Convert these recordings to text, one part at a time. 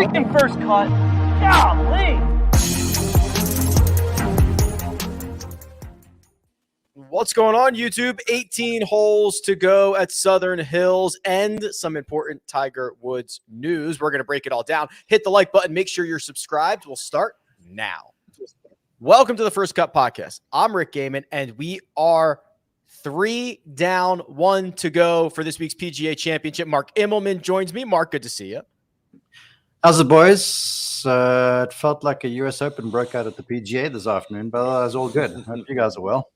freaking first cut. Golly. What's going on, YouTube? 18 holes to go at Southern Hills and some important Tiger Woods news. We're going to break it all down. Hit the like button. Make sure you're subscribed. We'll start now. Welcome to the First Cut Podcast. I'm Rick Gehman, and we are 3 down, 1 to go for this week's PGA Championship. Mark Immelman joins me. Mark, good to see you. How's it, boys? It felt like a U.S. Open broke out at the PGA this afternoon, but it was all good. Hope you guys are well.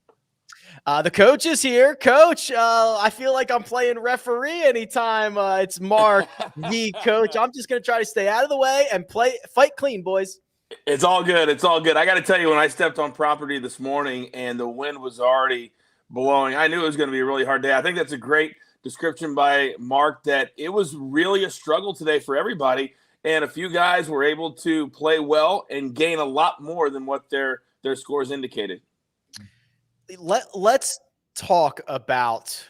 The coach is here. Coach, I feel like I'm playing referee anytime it's Mark, the coach. I'm just going to try to stay out of the way and fight clean, boys. It's all good. It's all good. I got to tell you, when I stepped on property this morning and the wind was already blowing, I knew it was going to be a really hard day. I think that's a great description by Mark, that it was really a struggle today for everybody. And a few guys were able to play well and gain a lot more than what their scores indicated. Let's talk about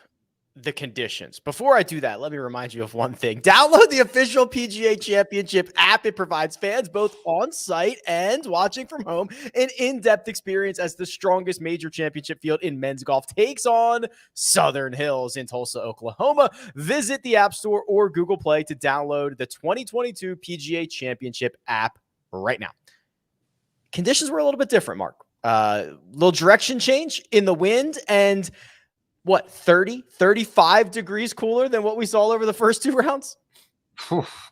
the conditions. Before I do that, let me remind you of one thing. Download the official PGA Championship app. It provides fans both on site and watching from home an in-depth experience as the strongest major championship field in men's golf takes on Southern Hills in Tulsa, Oklahoma. Visit the App Store or Google Play to download the 2022 PGA Championship app right now. Conditions were a little bit different, Mark. Little direction change in the wind, and 35 degrees cooler than what we saw over the first 2 rounds?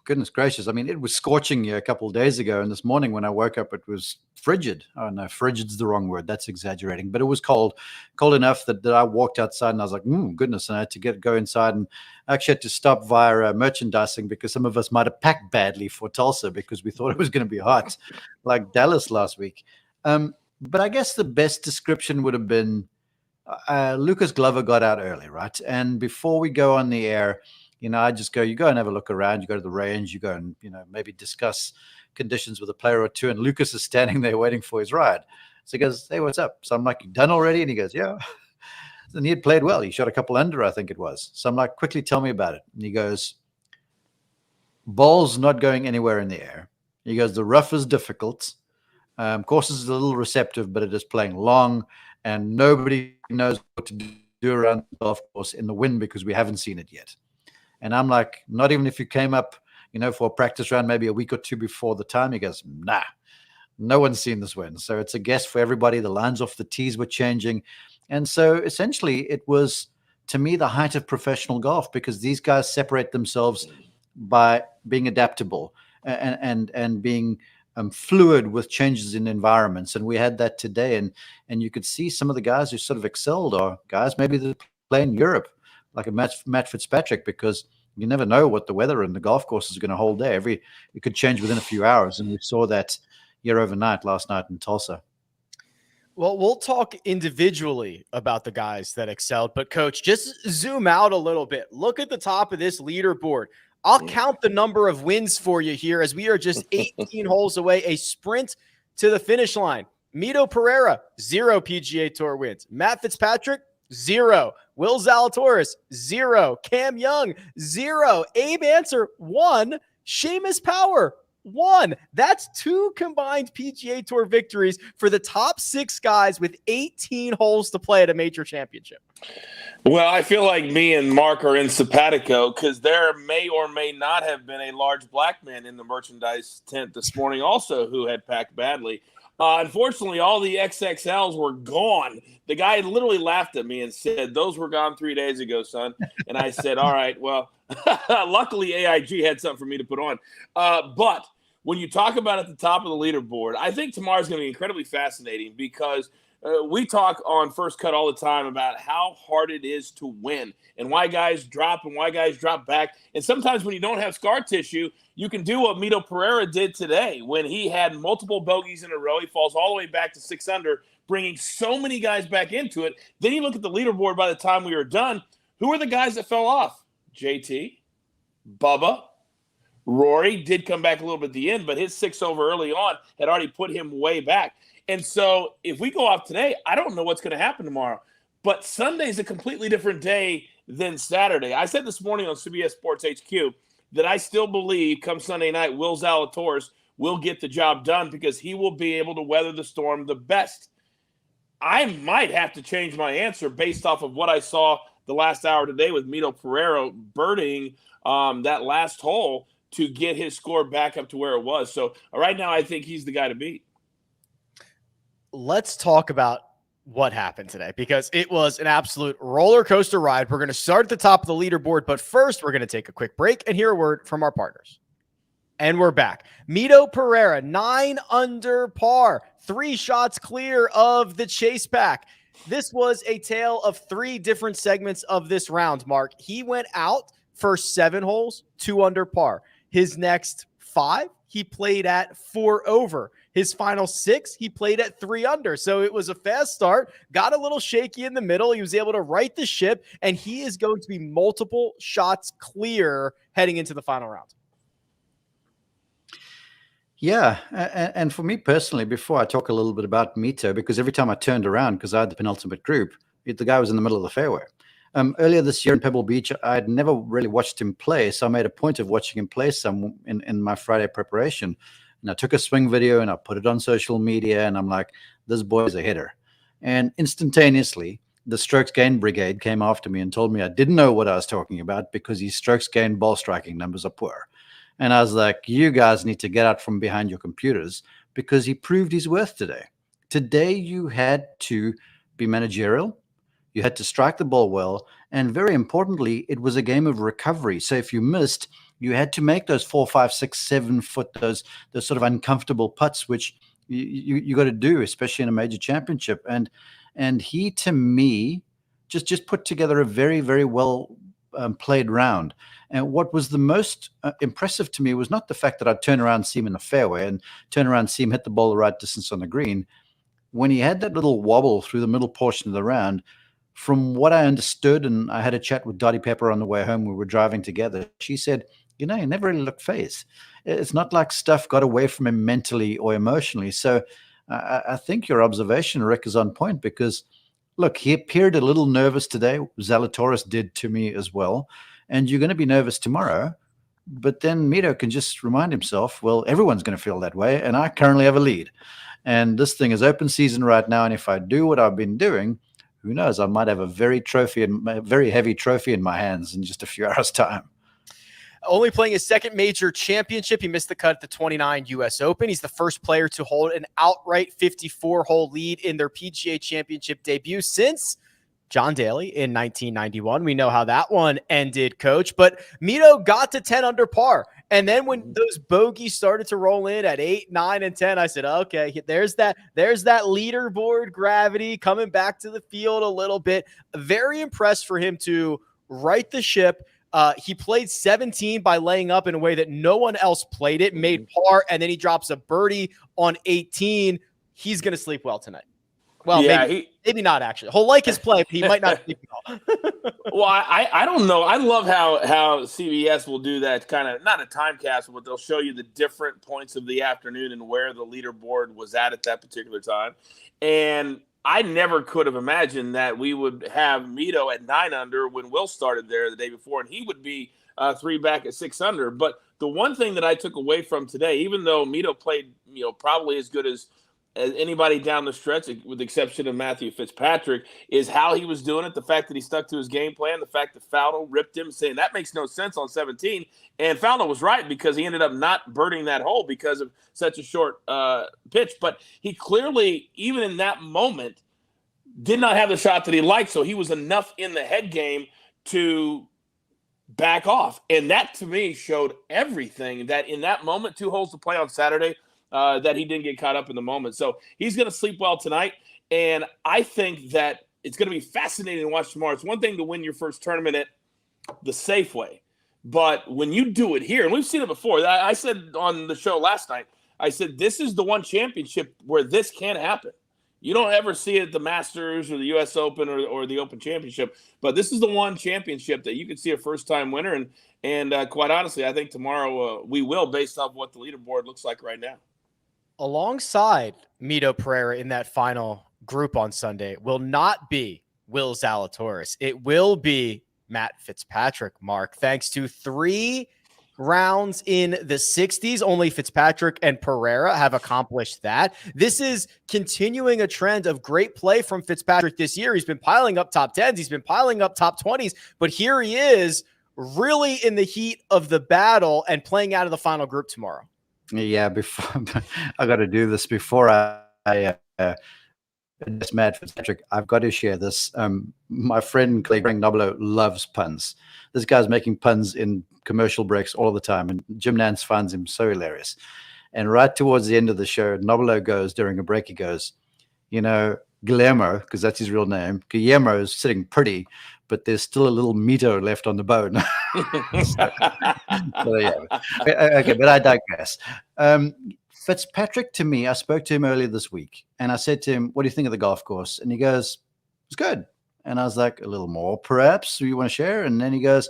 Goodness gracious. I mean, it was scorching here a couple of days ago, and this morning when I woke up, it was frigid. Oh, no, frigid's the wrong word. That's exaggerating. But it was cold enough that I walked outside, and I was like, goodness, and I had to go inside, and I actually had to stop via merchandising because some of us might have packed badly for Tulsa because we thought it was going to be hot, like Dallas last week. But I guess the best description would have been Lucas Glover got out early, right? And before we go on the air, I just go, you go and have a look around, you go to the range, you go and, maybe discuss conditions with a player or two. And Lucas is standing there waiting for his ride. So he goes, hey, what's up? So I'm like, you done already? And he goes, yeah. And he had played well. He shot a couple under, I think it was. So I'm like, quickly tell me about it. And he goes, ball's not going anywhere in the air. He goes, the rough is difficult. Course is a little receptive, but it is playing long, and nobody knows what to do around the golf course in the wind because we haven't seen it yet. And I'm like, not even if you came up, for a practice round maybe a week or two before the time. He goes, nah, no one's seen this wind. So it's a guess for everybody. The lines off the tees were changing. And so essentially it was, to me, the height of professional golf, because these guys separate themselves by being adaptable and being fluid with changes in environments. And we had that today. And you could see some of the guys who sort of excelled are guys maybe that play in Europe, like a Matt Fitzpatrick, because you never know what the weather and the golf course is going to hold there. It could change within a few hours. And we saw that here overnight, last night in Tulsa. Well, we'll talk individually about the guys that excelled, but Coach, just zoom out a little bit. Look at the top of this leaderboard. I'll count the number of wins for you here as we are just 18 holes away, a sprint to the finish line. Mito Pereira, 0 PGA Tour wins. Matt Fitzpatrick, 0. Will Zalatoris, 0. Cam Young, 0. Abe Answer, 1. Seamus Power, 1. That's 2 combined PGA Tour victories for the top 6 guys with 18 holes to play at a major championship. Well, I feel like me and Mark are in simpatico because there may or may not have been a large black man in the merchandise tent this morning also who had packed badly. Unfortunately, all the XXLs were gone. The guy literally laughed at me and said, those were gone 3 days ago, son. And I said, all right, well, luckily AIG had something for me to put on. But when you talk about at the top of the leaderboard, I think tomorrow's going to be incredibly fascinating because we talk on First Cut all the time about how hard it is to win and why guys drop and why guys drop back. And sometimes when you don't have scar tissue, you can do what Mito Pereira did today when he had multiple bogeys in a row. He falls all the way back to 6 under, bringing so many guys back into it. Then you look at the leaderboard by the time we were done. Who are the guys that fell off? JT, Bubba, Rory did come back a little bit at the end, but his 6 over early on had already put him way back. And so if we go off today, I don't know what's going to happen tomorrow. But Sunday's a completely different day than Saturday. I said this morning on CBS Sports HQ that I still believe come Sunday night, Will Zalatoris will get the job done because he will be able to weather the storm the best. I might have to change my answer based off of what I saw the last hour today with Mito Pereira birding that last hole to get his score back up to where it was. So right now, I think he's the guy to beat. Let's talk about what happened today, because it was an absolute roller coaster ride. We're going to start at the top of the leaderboard, but first we're going to take a quick break and hear a word from our partners. And we're back. Mito Pereira, 9 under par, 3 shots clear of the chase pack. This was a tale of 3 different segments of this round, Mark. He went out first 7 holes, 2 under par. His next 5, he played at 4 over. His final 6, he played at 3 under. So it was a fast start, got a little shaky in the middle. He was able to right the ship, and he is going to be multiple shots clear heading into the final round. Yeah, and for me personally, before I talk a little bit about Mito, because every time I turned around, because I had the penultimate group, the guy was in the middle of the fairway. Earlier this year in Pebble Beach, I'd never really watched him play, so I made a point of watching him play some in my Friday preparation. And I took a swing video and I put it on social media, and I'm like, this boy's a hitter. And instantaneously, the strokes gain brigade came after me and told me I didn't know what I was talking about because his strokes gain ball striking numbers are poor. And I was like, you guys need to get out from behind your computers, because he proved his worth today. Today, you had to be managerial. You had to strike the ball well. And very importantly, it was a game of recovery. So if you missed, you had to make those 4, 5, 6, 7 foot, those sort of uncomfortable putts, which you got to do, especially in a major championship. And he, to me, just put together a very, very well played round. And what was the most impressive to me was not the fact that I'd turn around and see him in the fairway and turn around and see him hit the ball the right distance on the green. When he had that little wobble through the middle portion of the round, from what I understood, and I had a chat with Dottie Pepper on the way home, we were driving together, she said, he never really looked phased. It's not like stuff got away from him mentally or emotionally. So I think your observation, Rick, is on point, because, look, he appeared a little nervous today. Zalatoris did to me as well. And you're going to be nervous tomorrow. But then Mito can just remind himself, well, everyone's going to feel that way, and I currently have a lead. And this thing is open season right now, and if I do what I've been doing, who knows, I might have a very heavy trophy in my hands in just a few hours' time. Only playing his second major championship. He missed the cut at the 29 U.S. Open. He's the first player to hold an outright 54-hole lead in their PGA Championship debut since John Daly in 1991. We know how that one ended, Coach. But Mito got to 10 under par. And then when those bogeys started to roll in at 8, 9, and 10, I said, okay, there's that leaderboard gravity coming back to the field a little bit. Very impressed for him to right the ship. He played 17 by laying up in a way that no one else played it, made par, and then he drops a birdie on 18. He's going to sleep well tonight. Well, yeah, maybe not actually. He'll like his play, but he might not sleep well. Well, I don't know. I love how CBS will do that kind of, not a time capsule, but they'll show you the different points of the afternoon and where the leaderboard was at that particular time. And I never could have imagined that we would have Mito at 9 under when Will started there the day before, and he would be 3 back at 6 under. But the one thing that I took away from today, even though Mito played, probably as good as anybody down the stretch, with the exception of Matthew Fitzpatrick, is how he was doing it. The fact that he stuck to his game plan, the fact that Fowler ripped him, saying that makes no sense on 17. And Fowler was right, because he ended up not birding that hole because of such a short pitch. But he clearly, even in that moment, did not have the shot that he liked. So he was enough in the head game to back off. And that, to me, showed everything, that in that moment, 2 holes to play on Saturday, that he didn't get caught up in the moment. So he's going to sleep well tonight. And I think that it's going to be fascinating to watch tomorrow. It's one thing to win your first tournament at the safe way, but when you do it here, and we've seen it before, I said on the show last night, I said, this is the one championship where this can happen. You don't ever see it at the Masters or the U.S. Open or the Open Championship, but this is the one championship that you could see a first-time winner. And quite honestly, I think tomorrow we will, based off what the leaderboard looks like right now. Alongside Mito Pereira in that final group on Sunday will not be Will Zalatoris. It will be Matt Fitzpatrick, Mark, thanks to 3 rounds in the 60s. Only Fitzpatrick and Pereira have accomplished that. This is continuing a trend of great play from Fitzpatrick this year. He's been piling up top 10s. He's been piling up top 20s, but here he is really in the heat of the battle and playing out of the final group tomorrow. Yeah, before I got to do this before it's Matt Fitzpatrick. I've got to share this. My friend Greg Noblo loves puns. This guy's making puns in commercial breaks all the time, and Jim Nance finds him so hilarious. And right towards the end of the show, Noblo goes during a break. He goes, Guillermo, because that's his real name. Guillermo is sitting pretty, but there's still a little Mito left on the bone. So yeah. Okay, but I digress. Fitzpatrick, to me, I spoke to him earlier this week, and I said to him, what do you think of the golf course? And he goes, it's good. And I was like, a little more, perhaps, you want to share? And then he goes,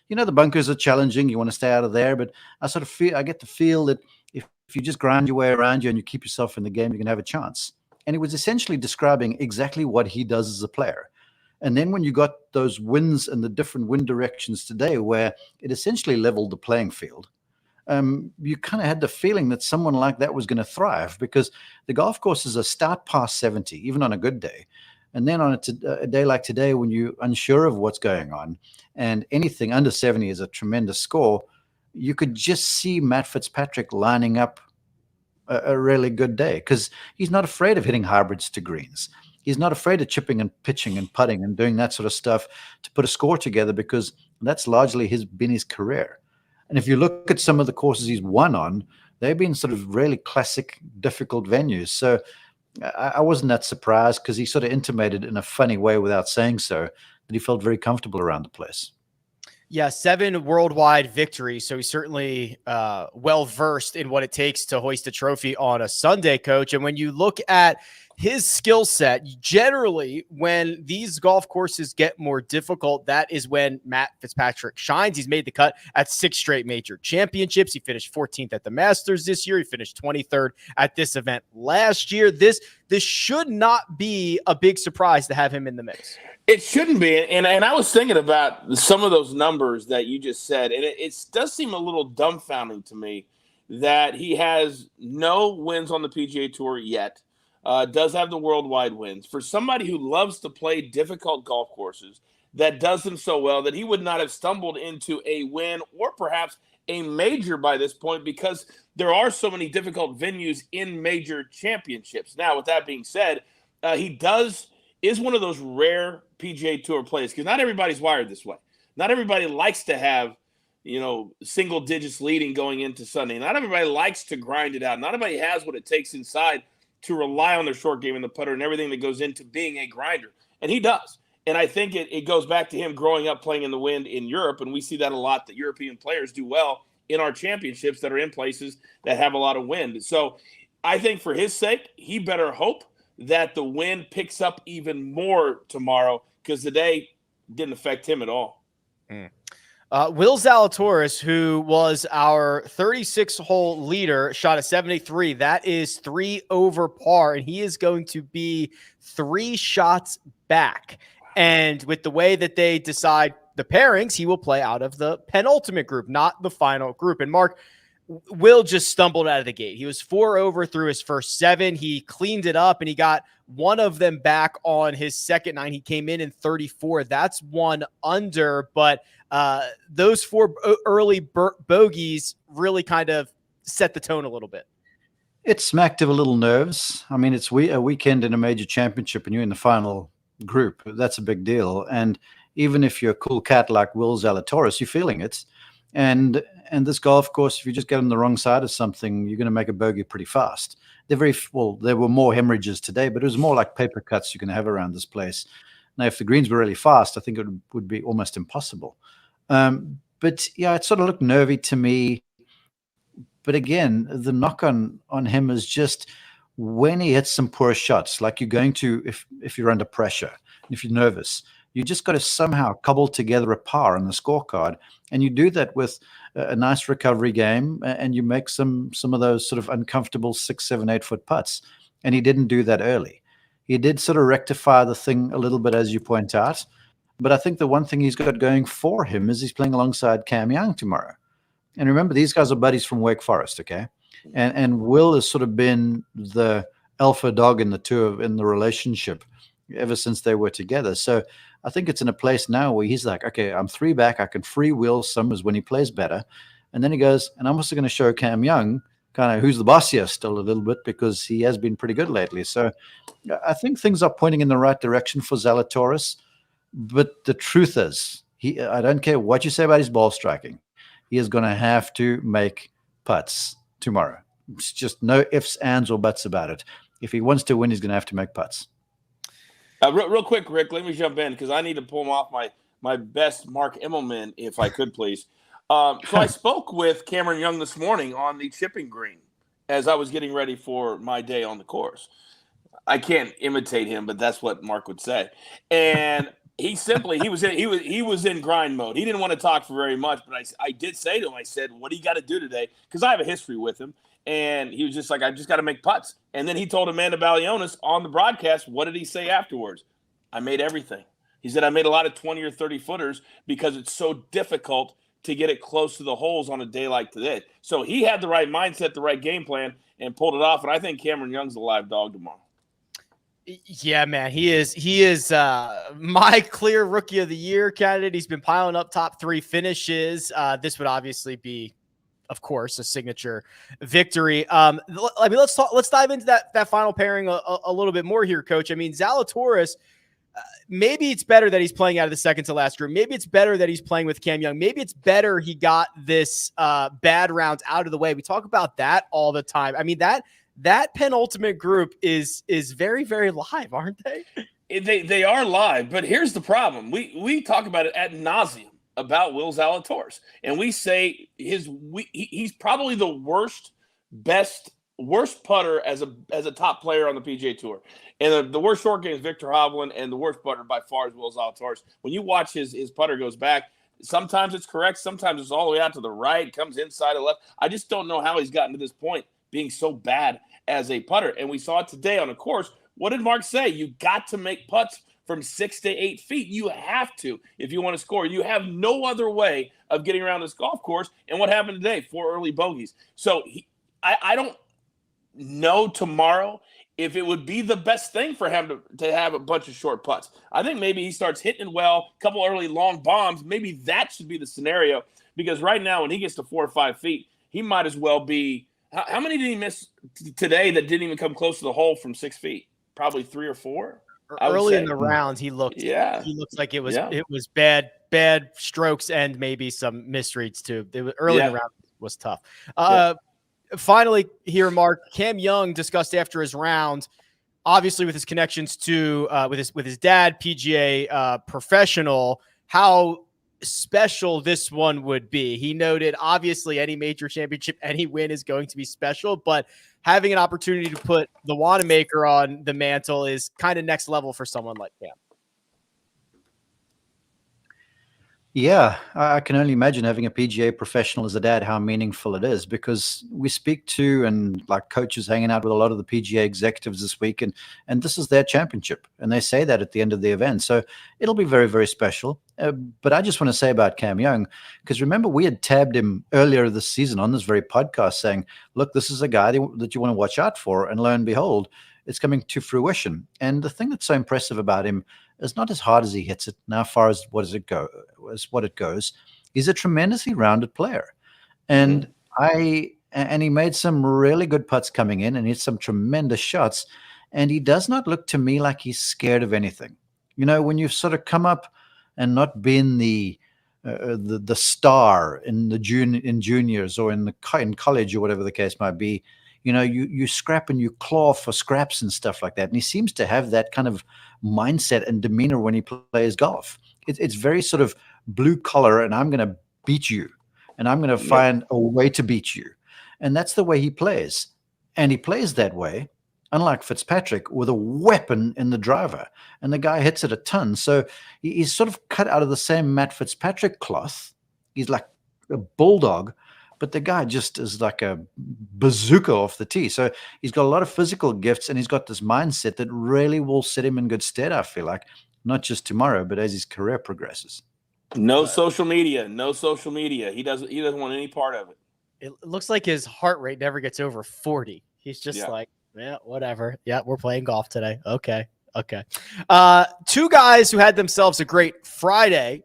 the bunkers are challenging. You want to stay out of there. But I get the feel that if you just grind your way around you and you keep yourself in the game, you can have a chance. And he was essentially describing exactly what he does as a player. And then when you got those wins and the different wind directions today, where it essentially leveled the playing field, you kind of had the feeling that someone like that was going to thrive, because the golf courses are stout past 70, even on a good day. And then on a day like today, when you're unsure of what's going on, and anything under 70 is a tremendous score, you could just see Matt Fitzpatrick lining up a really good day, because he's not afraid of hitting hybrids to greens. He's not afraid of chipping and pitching and putting and doing that sort of stuff to put a score together, because that's largely been his career. And if you look at some of the courses he's won on, they've been sort of really classic, difficult venues. So I wasn't that surprised, because he sort of intimated in a funny way without saying so that he felt very comfortable around the place. Yeah, 7 worldwide victories. So he's certainly well-versed in what it takes to hoist a trophy on a Sunday, Coach. And when you look at his skill set, generally, when these golf courses get more difficult, that is when Matt Fitzpatrick shines. He's made the cut at 6 straight major championships. He finished 14th at the Masters this year. He finished 23rd at this event last year. This should not be a big surprise to have him in the mix. It shouldn't be. And I was thinking about some of those numbers that you just said, and it does seem a little dumbfounding to me that he has no wins on the PGA Tour yet. Does have the worldwide wins. For somebody who loves to play difficult golf courses, that does them so well that he would not have stumbled into a win or perhaps a major by this point, because there are so many difficult venues in major championships. Now, with that being said, he is one of those rare PGA Tour players, because not everybody's wired this way. Not everybody likes to have, single digits leading going into Sunday. Not everybody likes to grind it out. Not everybody has what it takes inside to rely on their short game and the putter and everything that goes into being a grinder. And he does. And I think it goes back to him growing up playing in the wind in Europe. And we see that a lot, that European players do well in our championships that are in places that have a lot of wind. So I think for his sake, he better hope that the wind picks up even more tomorrow, because today didn't affect him at all. Will Zalatoris, who was our 36-hole leader, shot a 73. That is 3 over par, and he is going to be 3 shots back. And with the way that they decide the pairings, he will play out of the penultimate group, not the final group. And Mark, Will just stumbled out of the gate. He was 4 over through his first 7. He cleaned it up, and he got one of them back on his second 9. He came in 34. That's 1 under, but those 4 early bogeys really kind of set the tone a little bit. It smacked of a little nerves. I mean, it's a weekend in a major championship, and you're in the final group. That's a big deal. And even if you're a cool cat like Will Zalatoris, you're feeling it. And this golf course, if you just get on the wrong side of something, you're going to make a bogey pretty fast. There were more hemorrhages today, but it was more like paper cuts you're going to have around this place. Now, if the greens were really fast, I think it would be almost impossible. But yeah, it sort of looked nervy to me. But again, the knock on him is just when he hits some poor shots, like you're going to, if you're under pressure, if you're nervous, you just got to somehow cobble together a par on the scorecard. And you do that with a nice recovery game, and you make some of those sort of uncomfortable 6, 7, 8 foot putts. And he didn't do that early. He did sort of rectify the thing a little bit, as you point out. But I think the one thing he's got going for him is he's playing alongside Cam Young tomorrow. And remember, these guys are buddies from Wake Forest, okay? And Will has sort of been the alpha dog in the relationship ever since they were together. So I think it's in a place now where he's like, okay, I'm 3 back. I can freewheel Summers when he plays better. And then he goes, and I'm also going to show Cam Young kind of who's the boss here still a little bit, because he has been pretty good lately. So I think things are pointing in the right direction for Zalatoris. But the truth is, I don't care what you say about his ball striking, he is going to have to make putts tomorrow. It's just no ifs, ands, or buts about it. If he wants to win, he's going to have to make putts. Real quick, Rick, let me jump in because I need to pull off my best Mark Immelman, if I could, please. So I spoke with Cameron Young this morning on the chipping green as I was getting ready for my day on the course. I can't imitate him, but that's what Mark would say. And he was in grind mode. He didn't want to talk for very much, but I did say to him, I said, "What do you got to do today?" Because I have a history with him. And he was just like, "I just got to make putts." And then he told Amanda Balionis on the broadcast, what did he say afterwards? "I made everything." He said, "I made a lot of 20 or 30 footers because it's so difficult to get it close to the holes on a day like today." So he had the right mindset, the right game plan, and pulled it off. And I think Cameron Young's a live dog tomorrow. Yeah, man, he is my clear rookie of the year candidate. He's been piling up top 3 finishes. This would obviously be, of course, a signature victory. I mean, let's dive into that final pairing a little bit more here, Coach. I mean, Zalatoris, maybe it's better that he's playing out of the second to last group. Maybe it's better that he's playing with Cam Young. Maybe it's better he got this bad round out of the way. We talk about that all the time. I mean, that penultimate group is very, very live, aren't they? They are live, but here's the problem. We talk about it ad nauseum about Will Zalatoris, and we say he's probably the worst putter as a top player on the PGA Tour, and the worst short game is Victor Hovland, and the worst putter by far is Will Zalatoris. When you watch his putter goes back, sometimes it's correct, sometimes it's all the way out to the right, comes inside or left. I just don't know how he's gotten to this point being so bad as a putter, and we saw it today on a course. What did Mark say? You got to make putts from 6 to 8 feet. You have to if you want to score. You have no other way of getting around this golf course. And what happened today? 4 early bogeys. So I don't know tomorrow if it would be the best thing for him to have a bunch of short putts. I think maybe he starts hitting it well, a couple early long bombs. Maybe that should be the scenario, because right now when he gets to 4 or 5 feet, he might as well be – how many did he miss today that didn't even come close to the hole from 6 feet? Probably 3 or 4. Early in the round, he looked like it was bad strokes and maybe some misreads too. It was early in the round was tough. Finally here, Mark, Cam Young discussed after his round, obviously with his connections to with his dad, PGA professional, how special this one would be. He noted obviously any major championship, any win is going to be special, but having an opportunity to put the Wanamaker on the mantle is kind of next level for someone like Cam. Yeah, I can only imagine having a PGA professional as a dad, how meaningful it is, because we speak to and like coaches hanging out with a lot of the PGA executives this week, and this is their championship, and they say that at the end of the event. So it'll be very, very special. But I just want to say about Cam Young, because remember we had tabbed him earlier this season on this very podcast saying, look, this is a guy that you want to watch out for, and lo and behold, it's coming to fruition. And the thing that's so impressive about him is not as hard as he hits it, and how far as what it goes. He's a tremendously rounded player, and he made some really good putts coming in, and he hit some tremendous shots. And he does not look to me like he's scared of anything. You know, when you've sort of come up and not been the star in juniors or in college or whatever the case might be, you know, you scrap and you claw for scraps and stuff like that. And he seems to have that kind of mindset and demeanor when he plays golf. It's very sort of blue collar, and I'm going to beat you, and I'm going to find a way to beat you. And that's the way he plays. And he plays that way, unlike Fitzpatrick, with a weapon in the driver. And the guy hits it a ton. So he's sort of cut out of the same Matt Fitzpatrick cloth. He's like a bulldog, but the guy just is like a bazooka off the tee. So he's got a lot of physical gifts, and he's got this mindset that really will set him in good stead, I feel like, not just tomorrow, but as his career progresses. No social media. No social media. He doesn't want any part of it. It looks like his heart rate never gets over 40. He's just like, yeah, whatever. Yeah, we're playing golf today. Okay. Two guys who had themselves a great Friday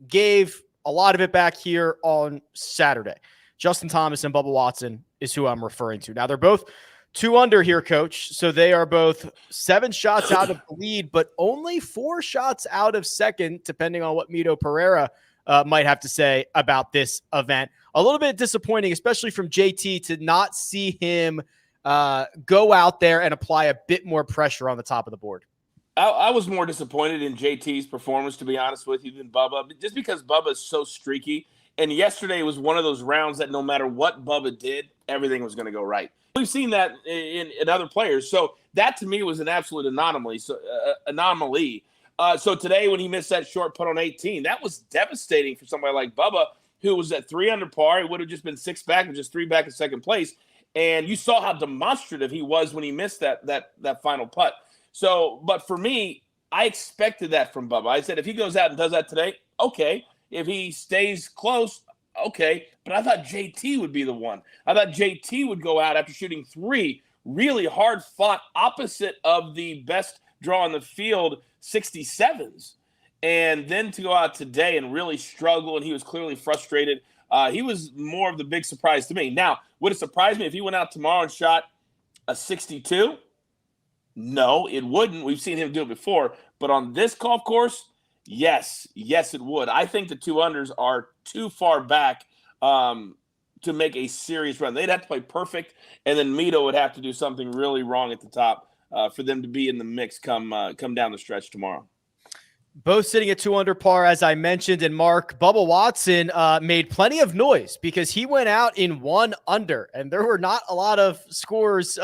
gave a lot of it back here on Saturday. Justin Thomas and Bubba Watson is who I'm referring to. Now, they're both 2 under here, Coach. So they are both 7 shots out of the lead, but only 4 shots out of second, depending on what Mito Pereira might have to say about this event. A little bit disappointing, especially from JT, to not see him go out there and apply a bit more pressure on the top of the board. I was more disappointed in JT's performance, to be honest with you, than Bubba, just because Bubba is so streaky. And yesterday was one of those rounds that no matter what Bubba did, everything was going to go right. We've seen that in other players. So that, to me, was an absolute anomaly. So today, when he missed that short putt on 18, that was devastating for somebody like Bubba, who was at 3 under par. It would have just been 6 back and just 3 back in second place. And you saw how demonstrative he was when he missed that final putt. So, but for me, I expected that from Bubba. I said, if he goes out and does that today, okay. If he stays close, okay. But I thought JT would be the one. I thought JT would go out after shooting 3 really hard fought opposite of the best draw in the field, 67s. And then to go out today and really struggle, and he was clearly frustrated. He was more of the big surprise to me. Now, would it surprise me if he went out tomorrow and shot a 62? No, it wouldn't. We've seen him do it before. But on this golf course, yes, it would. I think the 2 unders are too far back to make a serious run. They'd have to play perfect, and then Mito would have to do something really wrong at the top for them to be in the mix come down the stretch tomorrow. Both sitting at 2 under par, as I mentioned, and Mark, Bubba Watson made plenty of noise because he went out in 1 under, and there were not a lot of scores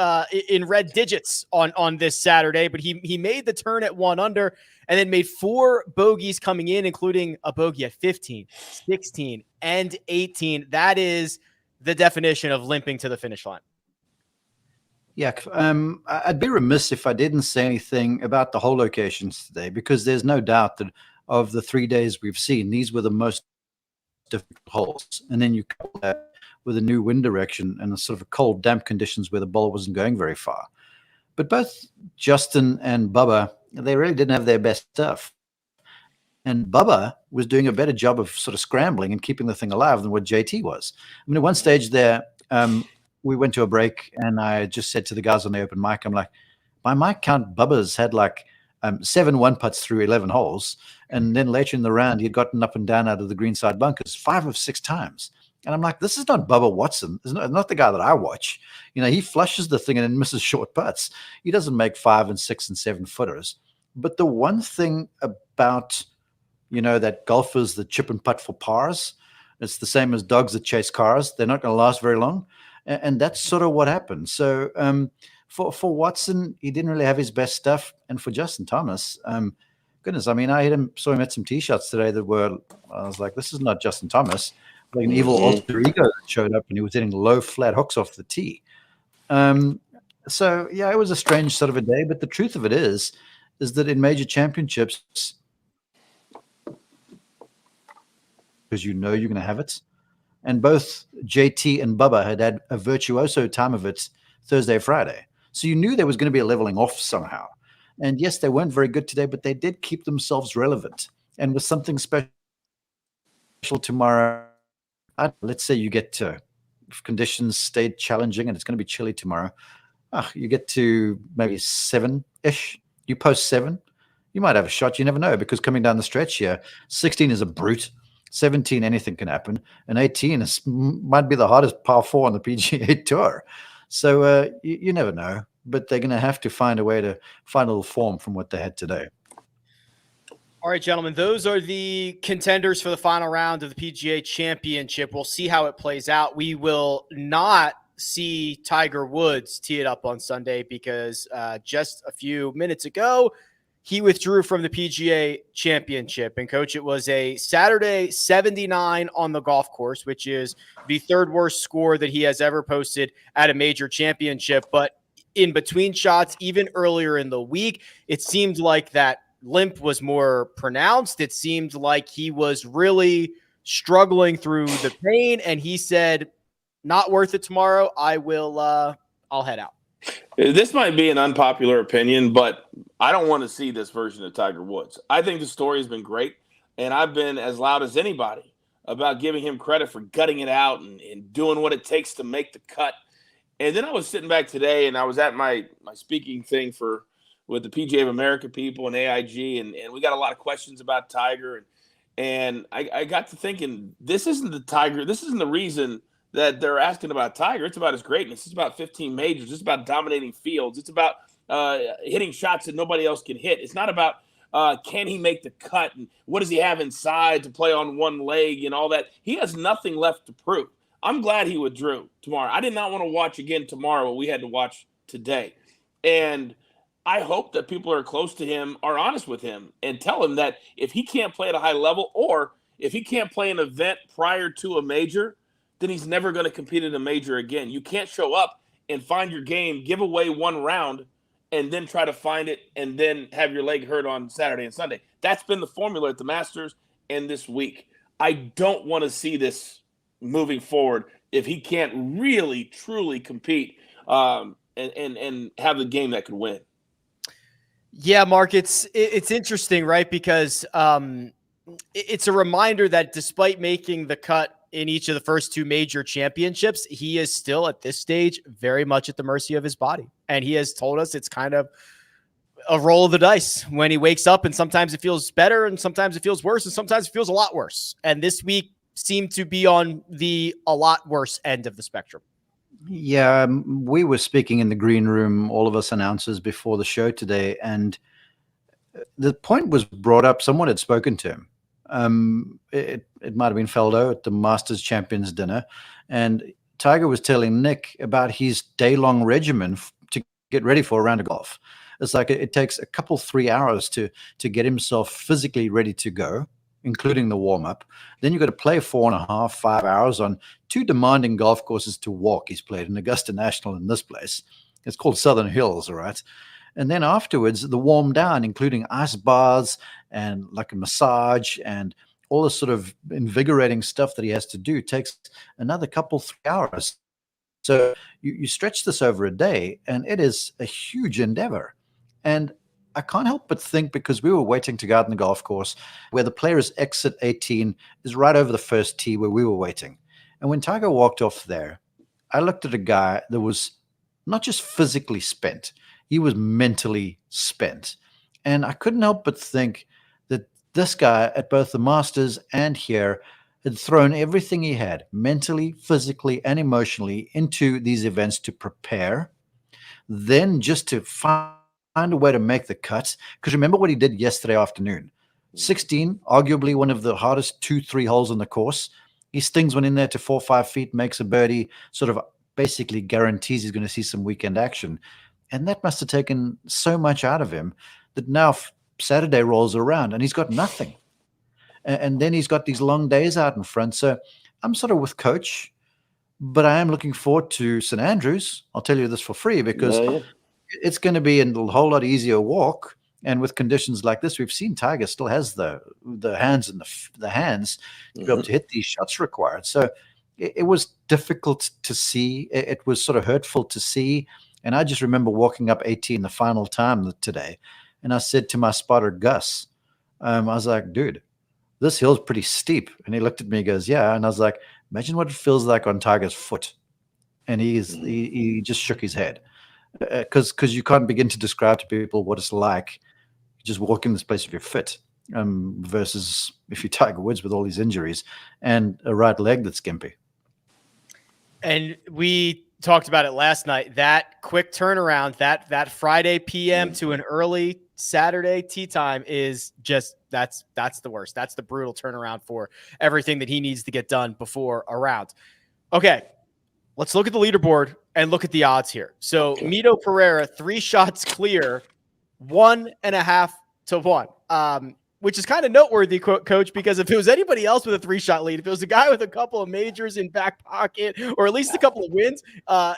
in red digits on this Saturday, but he made the turn at 1 under and then made 4 bogeys coming in, including a bogey at 15, 16, and 18. That is the definition of limping to the finish line. Yeah, I'd be remiss if I didn't say anything about the hole locations today, because there's no doubt that of the 3 days we've seen, these were the most difficult holes. And then you couple that with a new wind direction and the sort of cold, damp conditions where the ball wasn't going very far. But both Justin and Bubba, they really didn't have their best stuff. And Bubba was doing a better job of sort of scrambling and keeping the thing alive than what JT was. I mean, at one stage there, we went to a break, and I just said to the guys on the open mic, I'm like, by my count, Bubba's had like 7 1-putts through 11 holes. And then later in the round, he'd gotten up and down out of the greenside bunkers 5 of 6 times. And I'm like, this is not Bubba Watson. It's not the guy that I watch. You know, he flushes the thing and then misses short putts. He doesn't make 5 and 6 and 7 footers. But the one thing about, you know, that golfers that chip and putt for pars, it's the same as dogs that chase cars. They're not going to last very long. And that's sort of what happened. So for Watson, he didn't really have his best stuff. And for Justin Thomas, goodness, I mean, saw him at some tee shots today that were, I was like, this is not Justin Thomas. Like an evil alter ego that showed up, and he was hitting low flat hooks off the tee. So yeah, it was a strange sort of a day. But the truth of it is that in major championships, because you know you're going to have it. And both JT and Bubba had a virtuoso time of it Thursday, Friday. So you knew there was going to be a leveling off somehow. And yes, they weren't very good today, but they did keep themselves relevant. And with something special tomorrow, let's say you get to, if conditions stayed challenging and it's going to be chilly tomorrow, you get to maybe 7-ish. You post 7, you might have a shot. You never know, because coming down the stretch here, 16 is a brute. 17, anything can happen. And 18 might be the hardest par 4 on the PGA Tour. So you never know. But they're going to have to find a way to find a little form from what they had today. All right, gentlemen, those are the contenders for the final round of the PGA Championship. We'll see how it plays out. We will not see Tiger Woods tee it up on Sunday because just a few minutes ago, he withdrew from the PGA Championship. And, Coach, it was a Saturday 79 on the golf course, which is the 3rd worst score that he has ever posted at a major championship. But in between shots, even earlier in the week, it seemed like that limp was more pronounced. It seemed like he was really struggling through the pain, and he said, not worth it tomorrow. I'll head out. This might be an unpopular opinion, but I don't want to see this version of Tiger Woods. I think the story has been great, and I've been as loud as anybody about giving him credit for gutting it out and doing what it takes to make the cut. And then I was sitting back today, and I was at my speaking thing with the PGA of America people and AIG, and we got a lot of questions about Tiger. And I got to thinking, this isn't the Tiger. This isn't the reason that they're asking about Tiger. It's about his greatness. It's about 15 majors. It's about dominating fields. It's about hitting shots that nobody else can hit. It's not about can he make the cut and what does he have inside to play on one leg and all that. He has nothing left to prove. I'm glad he withdrew tomorrow. I did not want to watch again tomorrow what we had to watch today. And I hope that people who are close to him are honest with him and tell him that if he can't play at a high level or if he can't play an event prior to a major, then he's never going to compete in a major again. You can't show up and find your game, give away one round, and then try to find it and then have your leg hurt on Saturday and Sunday. That's been the formula at the Masters and this week. I don't want to see this moving forward if he can't really, truly compete and have the game that could win. Yeah, Mark, it's interesting, right? Because it's a reminder that despite making the cut in each of the first two major championships, he is still at this stage very much at the mercy of his body. And he has told us it's kind of a roll of the dice when he wakes up, and sometimes it feels better and sometimes it feels worse and sometimes it feels a lot worse. And this week seemed to be on the a lot worse end of the spectrum. Yeah, we were speaking in the green room, all of us announcers, before the show today, and the point was brought up. Someone had spoken to him. It might have been Feldo at the Masters Champions dinner, and Tiger was telling Nick about his day-long regimen to get ready for a round of golf. It's like it takes a couple 3 hours to get himself physically ready to go, including the warm-up. Then you've got to play 4.5, 5 hours on two demanding golf courses to walk. He's played in Augusta National in this place. It's called Southern Hills, all right? And then afterwards, the warm down, including ice baths and like a massage and all this sort of invigorating stuff that he has to do, takes another couple 3 hours. So you stretch this over a day, and it is a huge endeavor. And I can't help but think, because we were waiting to go out on the golf course where the players exit 18 is right over the first tee where we were waiting. And when Tiger walked off there, I looked at a guy that was not just physically spent, he was mentally spent. And I couldn't help but think that this guy at both the Masters and here had thrown everything he had, mentally, physically, and emotionally, into these events to prepare, then just to find a way to make the cut. Because remember what he did yesterday afternoon. 16, arguably one of the hardest 2-3 holes on the course. He stings one in there to 4 or 5 feet, makes a birdie, sort of basically guarantees he's going to see some weekend action. And that must have taken so much out of him that now Saturday rolls around and he's got nothing. And then he's got these long days out in front. So I'm sort of with Coach, but I am looking forward to St. Andrews. I'll tell you this for free, because it's going to be a whole lot easier walk. And with conditions like this, we've seen Tiger still has the hands and the hands to be able to hit these shots required. So it was difficult to see. It was sort of hurtful to see. And I just remember walking up 18 the final time today, and I said to my spotter, Gus, I was like, dude, this hill's pretty steep. And he looked at me and goes, yeah. And I was like, imagine what it feels like on Tiger's foot. And he just shook his head. Because you can't begin to describe to people what it's like just walking this place if you're fit, versus if you're Tiger Woods with all these injuries and a right leg that's skimpy. And we talked about it last night. That quick turnaround, that Friday PM to an early Saturday tee time is just that's the worst. That's the brutal turnaround for everything that he needs to get done before a round. Okay, let's look at the leaderboard and look at the odds here. So Mito Pereira, 3 shots clear, 1.5 to 1. which is kind of noteworthy, Coach, because if it was anybody else with a 3-shot lead, if it was a guy with a couple of majors in back pocket or at least a couple of wins,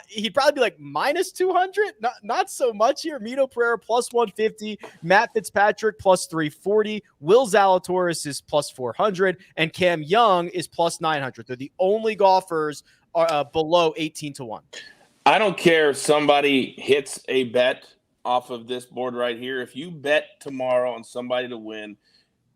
he'd probably be like minus 200. Not so much here. Mito Pereira plus 150, Matt Fitzpatrick plus 340, Will Zalatoris is plus 400, and Cam Young is plus 900. They're the only golfers below 18-1. I don't care if somebody hits a bet off of this board right here. If you bet tomorrow on somebody to win,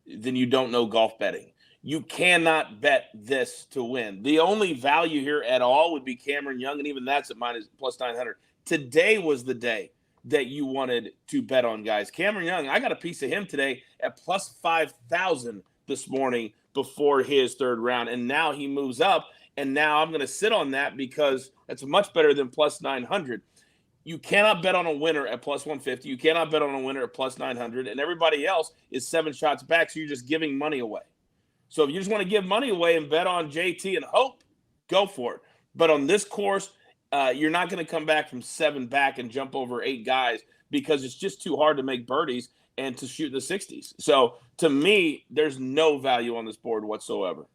then you don't know golf betting. You cannot bet this to win. The only value here at all would be Cameron Young, and even that's at plus 900. Today was the day that you wanted to bet on, guys. Cameron Young, I got a piece of him today at plus 5,000 this morning before his third round, and now he moves up, and now I'm going to sit on that because that's much better than plus 900. You cannot bet on a winner at plus 150. You cannot bet on a winner at plus 900. And everybody else is 7 shots back, so you're just giving money away. So if you just want to give money away and bet on JT and hope, go for it. But on this course, you're not going to come back from 7 back and jump over 8 guys because it's just too hard to make birdies and to shoot in the 60s. So to me, there's no value on this board whatsoever.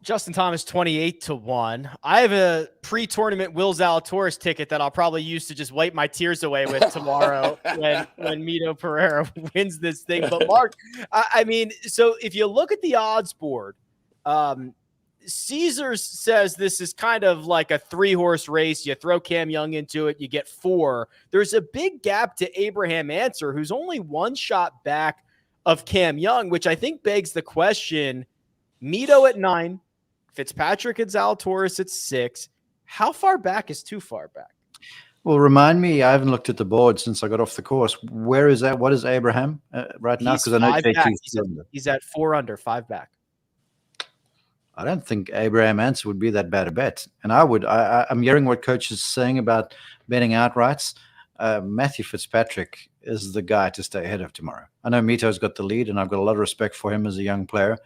Justin Thomas, 28-1. I have a pre-tournament Will Zalatoris ticket that I'll probably use to just wipe my tears away with tomorrow when Mito Pereira wins this thing. But Mark, I mean, so if you look at the odds board, Caesars says this is kind of like a 3-horse race. You throw Cam Young into it, you get 4. There's a big gap to Abraham Answer, who's only 1 shot back of Cam Young, which I think begs the question, Mito at 9, Fitzpatrick and Zalatoris at 6. How far back is too far back? Well, remind me, I haven't looked at the board since I got off the course. Where is that? What is Abraham right now? Because I know he's at 4 under, 5 back. I don't think Abraham Answer would be that bad a bet. And I'm hearing what Coach is saying about betting outrights. Matthew Fitzpatrick is the guy to stay ahead of tomorrow. I know Mito's got the lead, and I've got a lot of respect for him as a young player.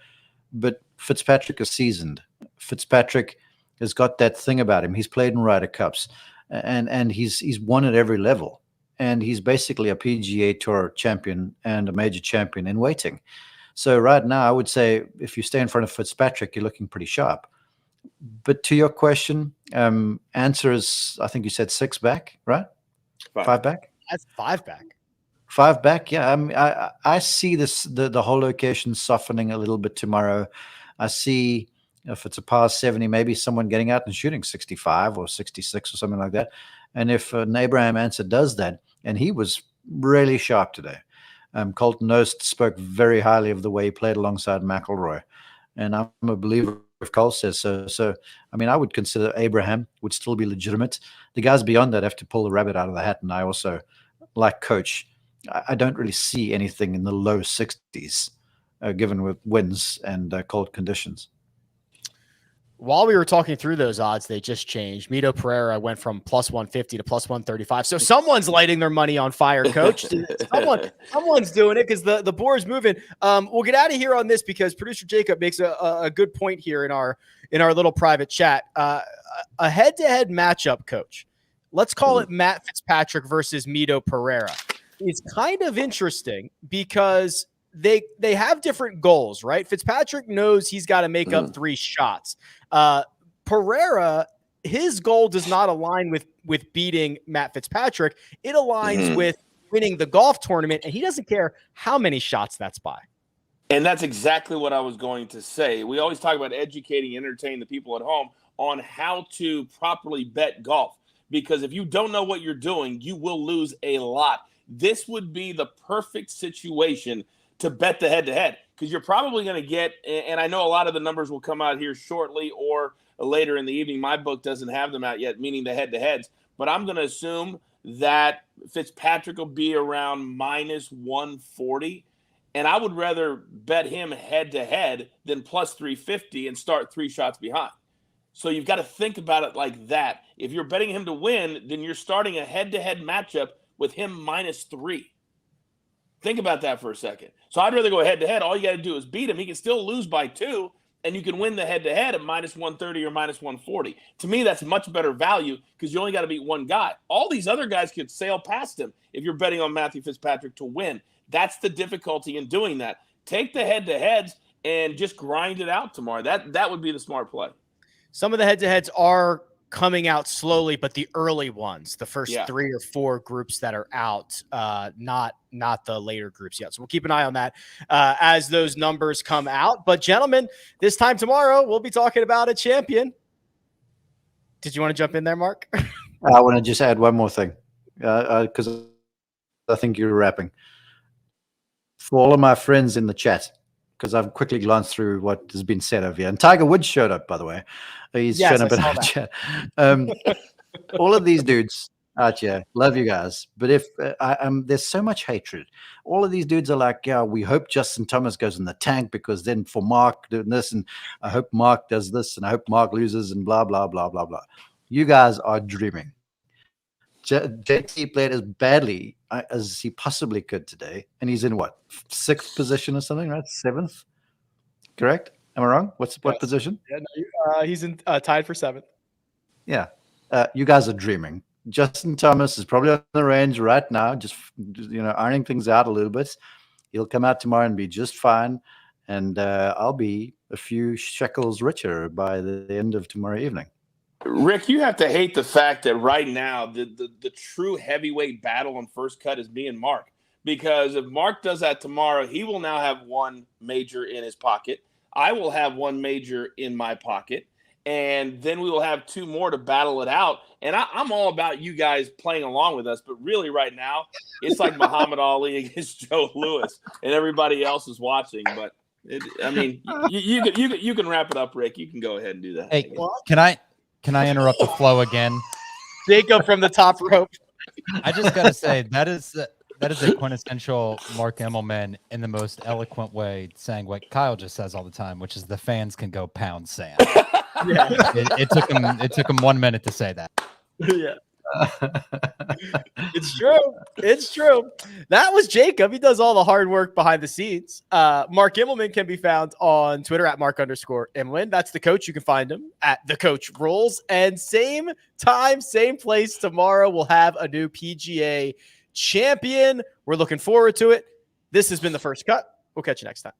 But Fitzpatrick is seasoned. Fitzpatrick has got that thing about him. He's played in Ryder Cups, and he's won at every level. And he's basically a PGA Tour champion and a major champion in waiting. So right now, I would say if you stay in front of Fitzpatrick, you're looking pretty sharp. But to your question, Answer is, I think you said 6 back, right? 5 back? That's 5 back. 5 back, yeah. I see this the whole location softening a little bit tomorrow. I see if it's a par 70, maybe someone getting out and shooting 65 or 66 or something like that. And if an Abraham Answer does that, and he was really sharp today. Colton Nost spoke very highly of the way he played alongside McIlroy. And I'm a believer if Cole says so. So, I mean, I would consider Abraham would still be legitimate. The guys beyond that have to pull the rabbit out of the hat. And I also, like Coach, I don't really see anything in the low 60s, given with winds and cold conditions. While we were talking through those odds, they just changed. Mito Pereira went from plus 150 to plus 135. So someone's lighting their money on fire, Coach. Someone's doing it because the board's moving. We'll get out of here on this because producer Jacob makes a good point here in our little private chat. A head-to-head matchup, Coach. Let's call it Matt Fitzpatrick versus Mito Pereira. It's kind of interesting because they have different goals, right? Fitzpatrick knows he's got to make up 3 shots. Pereira, his goal does not align with beating Matt Fitzpatrick. It aligns with winning the golf tournament, and he doesn't care how many shots that's by. And that's exactly what I was going to say. We always talk about educating and entertaining the people at home on how to properly bet golf, because if you don't know what you're doing, you will lose a lot. This would be the perfect situation to bet the head-to-head, because you're probably going to get, and I know a lot of the numbers will come out here shortly or later in the evening. My book doesn't have them out yet, meaning the head-to-heads, but I'm going to assume that Fitzpatrick will be around minus 140, and I would rather bet him head-to-head than plus 350 and start 3 shots behind. So you've got to think about it like that. If you're betting him to win, then you're starting a head-to-head matchup with him minus 3. Think about that for a second. So I'd rather go head-to-head. All you got to do is beat him. He can still lose by 2, and you can win the head-to-head at -130 or -140. To me, that's much better value because you only got to beat one guy. All these other guys could sail past him if you're betting on Matthew Fitzpatrick to win. That's the difficulty in doing that. Take the head-to-heads and just grind it out tomorrow. That would be the smart play. Some of the head-to-heads are coming out slowly, but the early ones, the first 3 or 4 groups that are out, not the later groups yet. So we'll keep an eye on that as those numbers come out. But gentlemen, this time tomorrow, we'll be talking about a champion. Did you want to jump in there, Mark? I want to just add one more thing because I think you're wrapping. For all of my friends in the chat, because I've quickly glanced through what has been said over here. And Tiger Woods showed up, by the way. He's shown up in our chat. All of these dudes out here, love you guys. But if there's so much hatred. All of these dudes are like, yeah, we hope Justin Thomas goes in the tank because then for Mark doing this, and I hope Mark does this, and I hope Mark loses, and blah, blah, blah, blah, blah. You guys are dreaming. JT played as badly as he possibly could today, and he's in what, 6th position or something, right? 7th, correct? Am I wrong? What position? Yeah, no, he's in tied for 7th. Yeah, you guys are dreaming. Justin Thomas is probably on the range right now, just ironing things out a little bit. He'll come out tomorrow and be just fine, and I'll be a few shekels richer by the end of tomorrow evening. Rick, you have to hate the fact that right now the true heavyweight battle on First Cut is me and Mark. Because if Mark does that tomorrow, he will now have 1 major in his pocket. I will have 1 major in my pocket. And then we will have 2 more to battle it out. And I'm all about you guys playing along with us. But really right now, it's like Muhammad Ali against Joe Louis. And everybody else is watching. But, you can wrap it up, Rick. You can go ahead and do that. Hey, Can I interrupt the flow again? Jacob from the top rope. I just got to say, that is a quintessential Mark Immelman in the most eloquent way, saying what Kyle just says all the time, which is the fans can go pound sand. Yeah. It took him 1 minute to say that. Yeah. It's true. It's true. That was Jacob. He does all the hard work behind the scenes. Mark Immelman can be found on Twitter at Mark_Immelman. That's the coach. You can find him at The Coach Rules. And same time, same place tomorrow, we'll have a new PGA champion. We're looking forward to it. This has been The First Cut. We'll catch you next time.